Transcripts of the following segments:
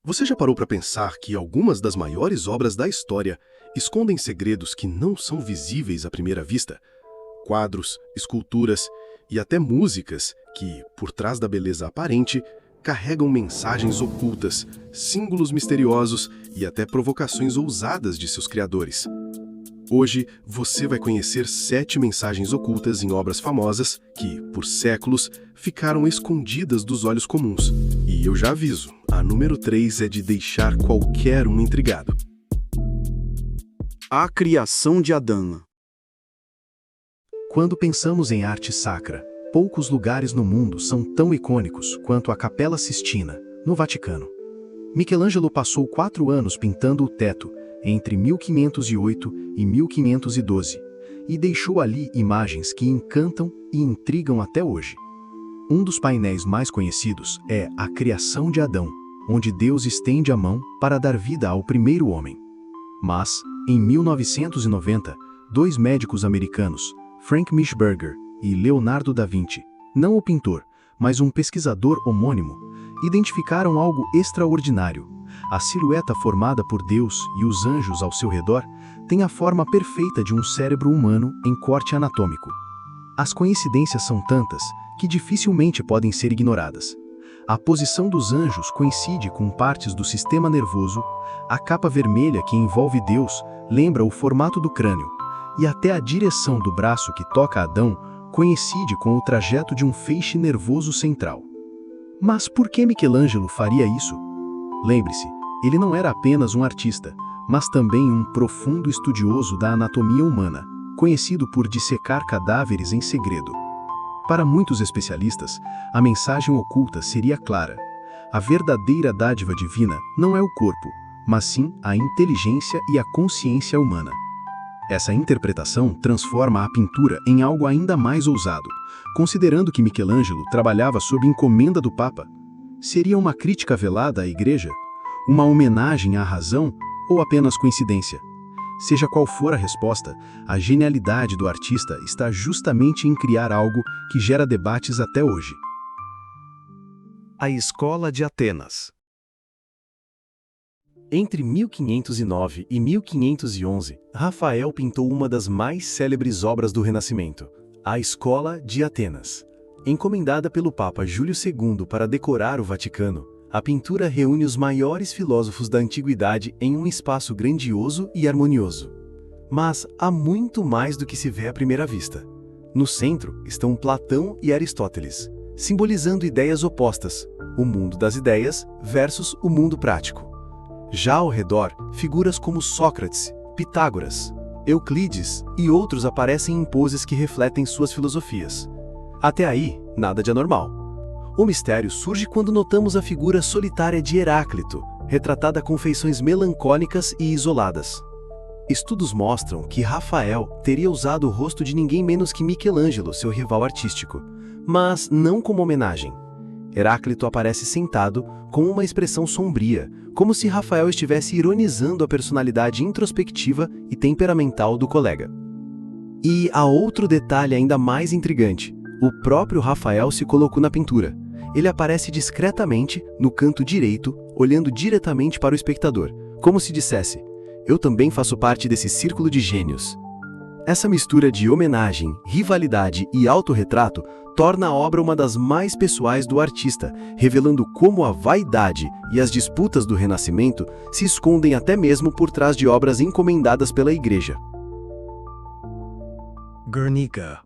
Você já parou para pensar que algumas das maiores obras da história escondem segredos que não são visíveis à primeira vista? Quadros, esculturas e até músicas que, por trás da beleza aparente, carregam mensagens ocultas, símbolos misteriosos e até provocações ousadas de seus criadores. Hoje, você vai conhecer 7 mensagens ocultas em obras famosas que, por séculos, ficaram escondidas dos olhos comuns. E eu já aviso, a número 3 é de deixar qualquer um intrigado. A criação de Adão. Quando pensamos em arte sacra, poucos lugares no mundo são tão icônicos quanto a Capela Sistina, no Vaticano. Michelangelo passou 4 anos pintando o teto, entre 1508 e 1512, e deixou ali imagens que encantam e intrigam até hoje. Um dos painéis mais conhecidos é A Criação de Adão, onde Deus estende a mão para dar vida ao primeiro homem. Mas, em 1990, 2 médicos americanos, Frank Mishberger e Leonardo da Vinci, não o pintor, mas um pesquisador homônimo, identificaram algo extraordinário. A silhueta formada por Deus e os anjos ao seu redor tem a forma perfeita de um cérebro humano em corte anatômico. As coincidências são tantas que dificilmente podem ser ignoradas. A posição dos anjos coincide com partes do sistema nervoso, a capa vermelha que envolve Deus lembra o formato do crânio, e até a direção do braço que toca Adão coincide com o trajeto de um feixe nervoso central. Mas por que Michelangelo faria isso? Lembre-se, ele não era apenas um artista, mas também um profundo estudioso da anatomia humana, conhecido por dissecar cadáveres em segredo. Para muitos especialistas, a mensagem oculta seria clara. A verdadeira dádiva divina não é o corpo, mas sim a inteligência e a consciência humana. Essa interpretação transforma a pintura em algo ainda mais ousado, considerando que Michelangelo trabalhava sob encomenda do Papa. Seria uma crítica velada à Igreja? Uma homenagem à razão? Ou apenas coincidência? Seja qual for a resposta, a genialidade do artista está justamente em criar algo que gera debates até hoje. A Escola de Atenas. Entre 1509 e 1511, Rafael pintou uma das mais célebres obras do Renascimento, a Escola de Atenas. Encomendada pelo Papa Júlio II para decorar o Vaticano, a pintura reúne os maiores filósofos da antiguidade em um espaço grandioso e harmonioso. Mas há muito mais do que se vê à primeira vista. No centro estão Platão e Aristóteles, simbolizando ideias opostas, o mundo das ideias versus o mundo prático. Já ao redor, figuras como Sócrates, Pitágoras, Euclides e outros aparecem em poses que refletem suas filosofias. Até aí, nada de anormal. O mistério surge quando notamos a figura solitária de Heráclito, retratada com feições melancólicas e isoladas. Estudos mostram que Rafael teria usado o rosto de ninguém menos que Michelangelo, seu rival artístico, mas não como homenagem. Heráclito aparece sentado, com uma expressão sombria, como se Rafael estivesse ironizando a personalidade introspectiva e temperamental do colega. E há outro detalhe ainda mais intrigante. O próprio Rafael se colocou na pintura. Ele aparece discretamente no canto direito, olhando diretamente para o espectador, como se dissesse: "Eu também faço parte desse círculo de gênios." Essa mistura de homenagem, rivalidade e autorretrato torna a obra uma das mais pessoais do artista, revelando como a vaidade e as disputas do Renascimento se escondem até mesmo por trás de obras encomendadas pela Igreja. Guernica.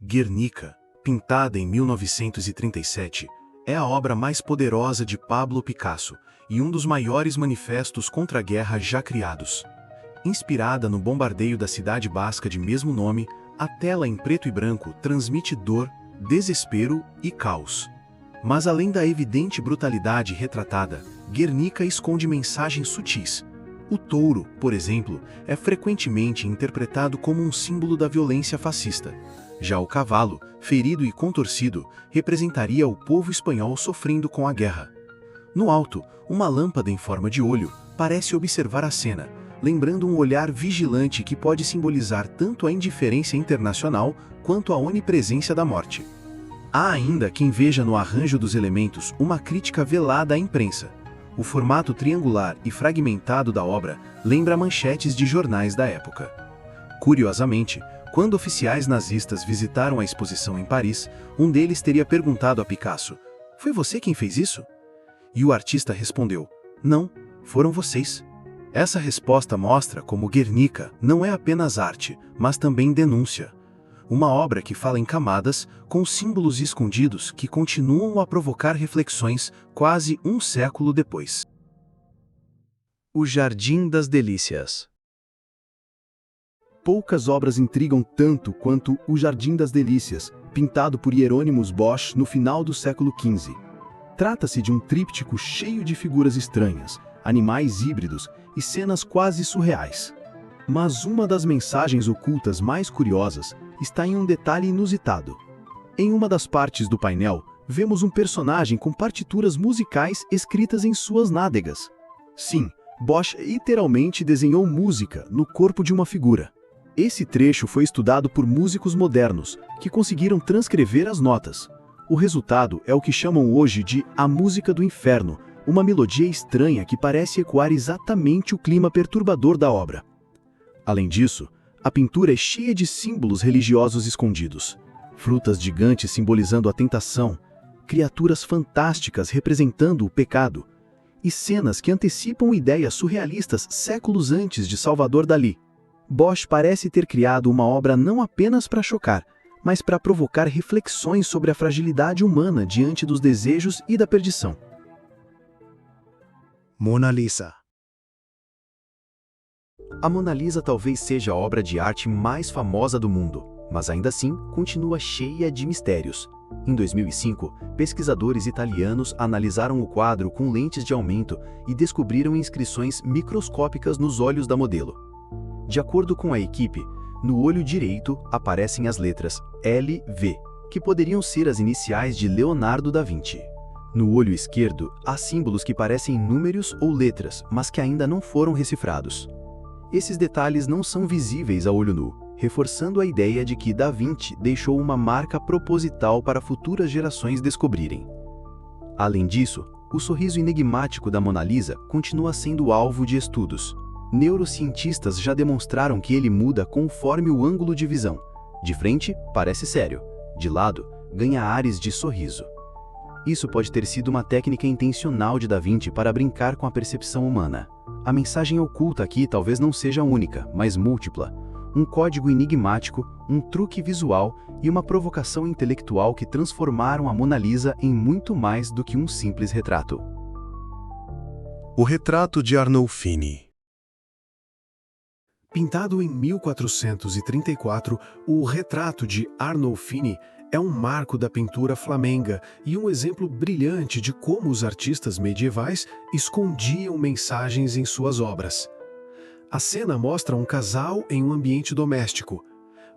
Guernica, pintada em 1937, é a obra mais poderosa de Pablo Picasso e um dos maiores manifestos contra a guerra já criados. Inspirada no bombardeio da cidade basca de mesmo nome, a tela em preto e branco transmite dor, desespero e caos. Mas além da evidente brutalidade retratada, Guernica esconde mensagens sutis. O touro, por exemplo, é frequentemente interpretado como um símbolo da violência fascista. Já o cavalo, ferido e contorcido, representaria o povo espanhol sofrendo com a guerra. No alto, uma lâmpada em forma de olho parece observar a cena, lembrando um olhar vigilante que pode simbolizar tanto a indiferença internacional quanto a onipresença da morte. Há ainda quem veja no arranjo dos elementos uma crítica velada à imprensa. O formato triangular e fragmentado da obra lembra manchetes de jornais da época. Curiosamente, quando oficiais nazistas visitaram a exposição em Paris, um deles teria perguntado a Picasso: "Foi você quem fez isso?" E o artista respondeu: "Não, foram vocês." Essa resposta mostra como Guernica não é apenas arte, mas também denúncia. Uma obra que fala em camadas, com símbolos escondidos que continuam a provocar reflexões quase um século depois. O Jardim das Delícias. Poucas obras intrigam tanto quanto O Jardim das Delícias, pintado por Hieronymus Bosch no final do século XV. Trata-se de um tríptico cheio de figuras estranhas, animais híbridos e cenas quase surreais. Mas uma das mensagens ocultas mais curiosas está em um detalhe inusitado. Em uma das partes do painel, vemos um personagem com partituras musicais escritas em suas nádegas. Sim, Bosch literalmente desenhou música no corpo de uma figura. Esse trecho foi estudado por músicos modernos, que conseguiram transcrever as notas. O resultado é o que chamam hoje de a música do inferno, uma melodia estranha que parece ecoar exatamente o clima perturbador da obra. Além disso, a pintura é cheia de símbolos religiosos escondidos. Frutas gigantes simbolizando a tentação, criaturas fantásticas representando o pecado, e cenas que antecipam ideias surrealistas séculos antes de Salvador Dalí. Bosch parece ter criado uma obra não apenas para chocar, mas para provocar reflexões sobre a fragilidade humana diante dos desejos e da perdição. Mona Lisa. A Mona Lisa talvez seja a obra de arte mais famosa do mundo, mas ainda assim continua cheia de mistérios. Em 2005, pesquisadores italianos analisaram o quadro com lentes de aumento e descobriram inscrições microscópicas nos olhos da modelo. De acordo com a equipe, no olho direito aparecem as letras LV, que poderiam ser as iniciais de Leonardo da Vinci. No olho esquerdo, há símbolos que parecem números ou letras, mas que ainda não foram decifrados. Esses detalhes não são visíveis a olho nu, reforçando a ideia de que Da Vinci deixou uma marca proposital para futuras gerações descobrirem. Além disso, o sorriso enigmático da Mona Lisa continua sendo alvo de estudos. Neurocientistas já demonstraram que ele muda conforme o ângulo de visão. De frente, parece sério. De lado, ganha ares de sorriso. Isso pode ter sido uma técnica intencional de Da Vinci para brincar com a percepção humana. A mensagem oculta aqui talvez não seja única, mas múltipla. Um código enigmático, um truque visual e uma provocação intelectual que transformaram a Mona Lisa em muito mais do que um simples retrato. O retrato de Arnolfini. Pintado em 1434, o retrato de Arnolfini é um marco da pintura flamenga e um exemplo brilhante de como os artistas medievais escondiam mensagens em suas obras. A cena mostra um casal em um ambiente doméstico,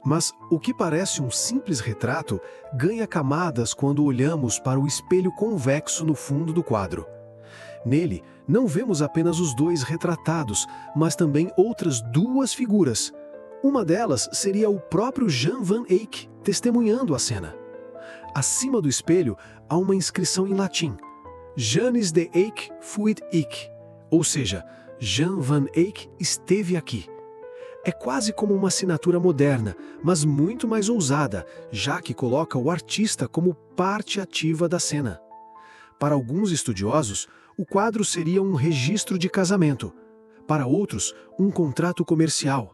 mas o que parece um simples retrato ganha camadas quando olhamos para o espelho convexo no fundo do quadro. Nele, não vemos apenas os dois retratados, mas também outras duas figuras. Uma delas seria o próprio Jan van Eyck, testemunhando a cena. Acima do espelho, há uma inscrição em latim: Janis de Eyck fuit hic, ou seja, Jan van Eyck esteve aqui. É quase como uma assinatura moderna, mas muito mais ousada, já que coloca o artista como parte ativa da cena. Para alguns estudiosos, o quadro seria um registro de casamento. Para outros, um contrato comercial.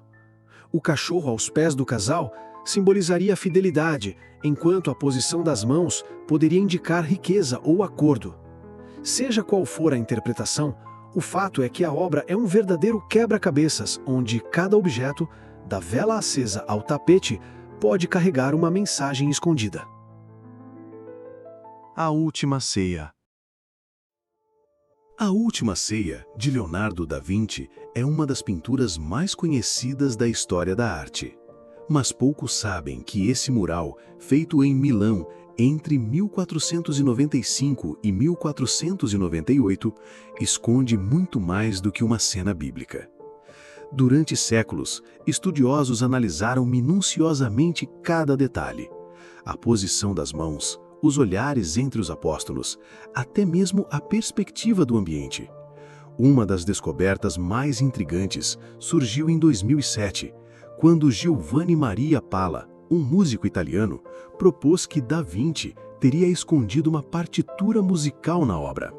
O cachorro aos pés do casal simbolizaria a fidelidade, enquanto a posição das mãos poderia indicar riqueza ou acordo. Seja qual for a interpretação, o fato é que a obra é um verdadeiro quebra-cabeças, onde cada objeto, da vela acesa ao tapete, pode carregar uma mensagem escondida. A Última Ceia. A Última Ceia, de Leonardo da Vinci, é uma das pinturas mais conhecidas da história da arte. Mas poucos sabem que esse mural, feito em Milão entre 1495 e 1498, esconde muito mais do que uma cena bíblica. Durante séculos, estudiosos analisaram minuciosamente cada detalhe. A posição das mãos, os olhares entre os apóstolos, até mesmo a perspectiva do ambiente. Uma das descobertas mais intrigantes surgiu em 2007, quando Giovanni Maria Pala, um músico italiano, propôs que Da Vinci teria escondido uma partitura musical na obra.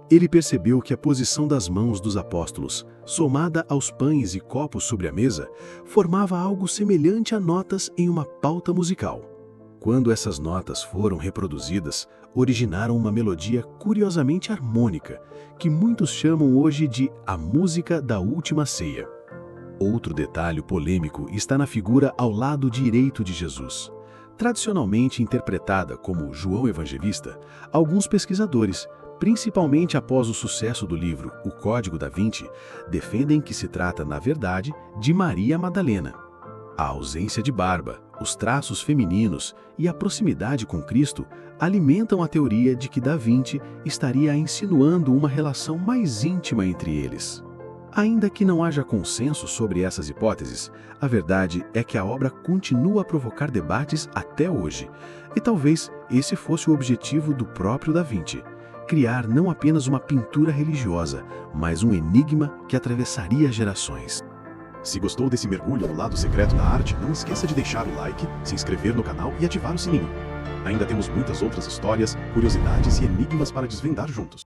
Ele percebeu que a posição das mãos dos apóstolos, somada aos pães e copos sobre a mesa, formava algo semelhante a notas em uma pauta musical. Quando essas notas foram reproduzidas, originaram uma melodia curiosamente harmônica, que muitos chamam hoje de a música da Última Ceia. Outro detalhe polêmico está na figura ao lado direito de Jesus. Tradicionalmente interpretada como João Evangelista, alguns pesquisadores, principalmente após o sucesso do livro O Código da Vinci, defendem que se trata, na verdade, de Maria Madalena. A ausência de barba, os traços femininos e a proximidade com Cristo alimentam a teoria de que Da Vinci estaria insinuando uma relação mais íntima entre eles. Ainda que não haja consenso sobre essas hipóteses, a verdade é que a obra continua a provocar debates até hoje, e talvez esse fosse o objetivo do próprio Da Vinci: criar não apenas uma pintura religiosa, mas um enigma que atravessaria gerações. Se gostou desse mergulho no lado secreto da arte, não esqueça de deixar o like, se inscrever no canal e ativar o sininho. Ainda temos muitas outras histórias, curiosidades e enigmas para desvendar juntos.